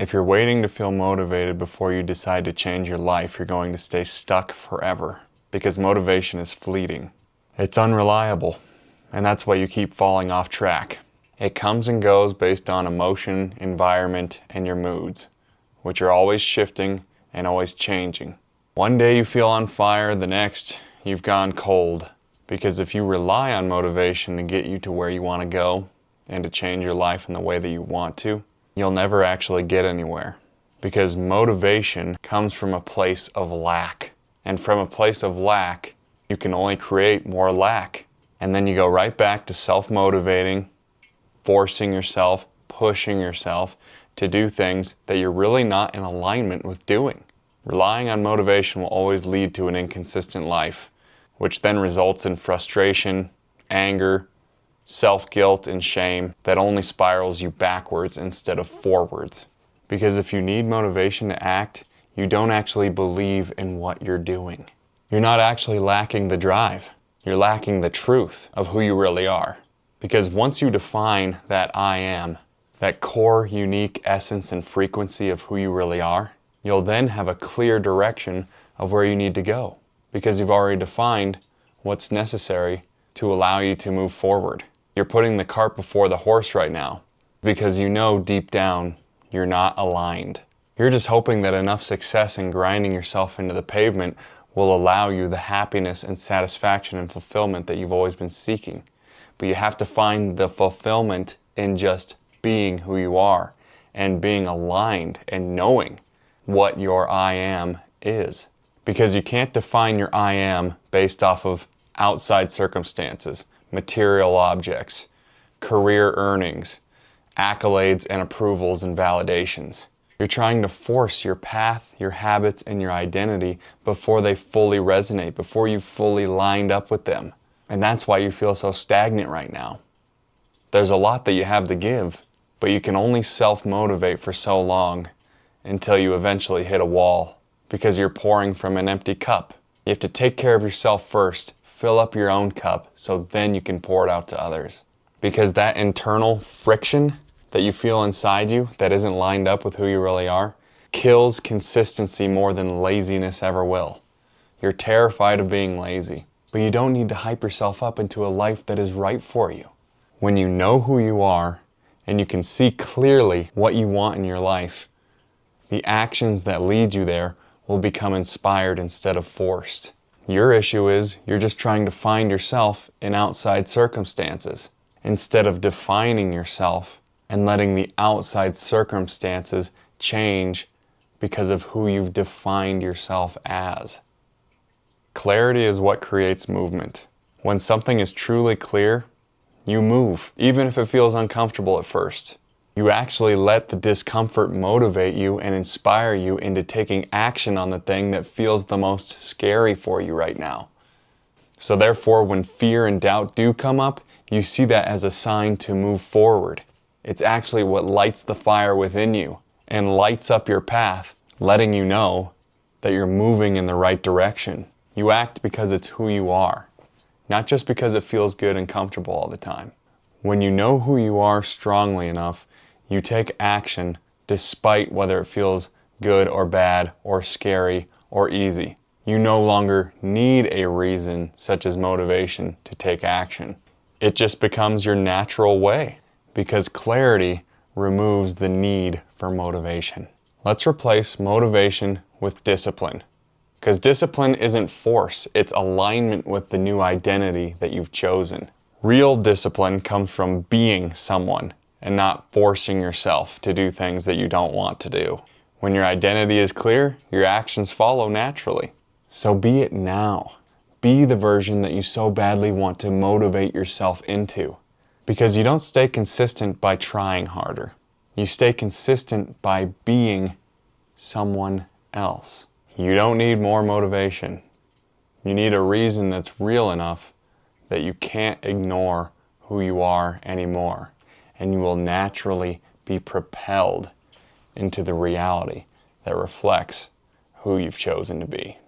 If you're waiting to feel motivated before you decide to change your life, you're going to stay stuck forever, because motivation is fleeting. It's unreliable, and that's why you keep falling off track. It comes and goes based on emotion, environment, and your moods, which are always shifting and always changing. One day you feel on fire, the next you've gone cold. Because if you rely on motivation to get you to where you want to go and to change your life in the way that you want to, you'll never actually get anywhere. Because motivation comes from a place of lack. And from a place of lack, you can only create more lack. And then you go right back to self-motivating, forcing yourself, pushing yourself to do things that you're really not in alignment with doing. Relying on motivation will always lead to an inconsistent life, which then results in frustration, anger, self-guilt, and shame that only spirals you backwards instead of forwards. Because if you need motivation to act, you don't actually believe in what you're doing. You're not actually lacking the drive. You're lacking the truth of who you really are. Because once you define that I am, that core, unique essence and frequency of who you really are, you'll then have a clear direction of where you need to go. Because you've already defined what's necessary to allow you to move forward. You're putting the cart before the horse right now, because you know deep down you're not aligned. You're just hoping that enough success in grinding yourself into the pavement will allow you the happiness and satisfaction and fulfillment that you've always been seeking. But you have to find the fulfillment in just being who you are and being aligned and knowing what your I am is. Because you can't define your I am based off of outside circumstances, material objects, career earnings, accolades and approvals and validations. You're trying to force your path, your habits, and your identity before they fully resonate, before you've fully lined up with them. And that's why you feel so stagnant right now. There's a lot that you have to give, but you can only self-motivate for so long until you eventually hit a wall, because you're pouring from an empty cup. You have to take care of yourself first, fill up your own cup, so then you can pour it out to others. Because that internal friction that you feel inside you that isn't lined up with who you really are kills consistency more than laziness ever will. You're terrified of being lazy, but you don't need to hype yourself up into a life that is right for you. When you know who you are and you can see clearly what you want in your life, the actions that lead you there will become inspired instead of forced. Your issue is you're just trying to find yourself in outside circumstances instead of defining yourself and letting the outside circumstances change because of who you've defined yourself as. Clarity is what creates movement. When something is truly clear, you move, even if it feels uncomfortable at first. You actually let the discomfort motivate you and inspire you into taking action on the thing that feels the most scary for you right now. So therefore, when fear and doubt do come up, you see that as a sign to move forward. It's actually what lights the fire within you and lights up your path, letting you know that you're moving in the right direction. You act because it's who you are, not just because it feels good and comfortable all the time. When you know who you are strongly enough, you take action despite whether it feels good or bad or scary or easy. You no longer need a reason such as motivation to take action. It just becomes your natural way because clarity removes the need for motivation. Let's replace motivation with discipline. Because discipline isn't force, it's alignment with the new identity that you've chosen. Real discipline comes from being someone and not forcing yourself to do things that you don't want to do. When your identity is clear, your actions follow naturally. So be it now. Be the version that you so badly want to motivate yourself into. Because you don't stay consistent by trying harder. You stay consistent by being someone else. You don't need more motivation. You need a reason that's real enough that you can't ignore who you are anymore. And you will naturally be propelled into the reality that reflects who you've chosen to be.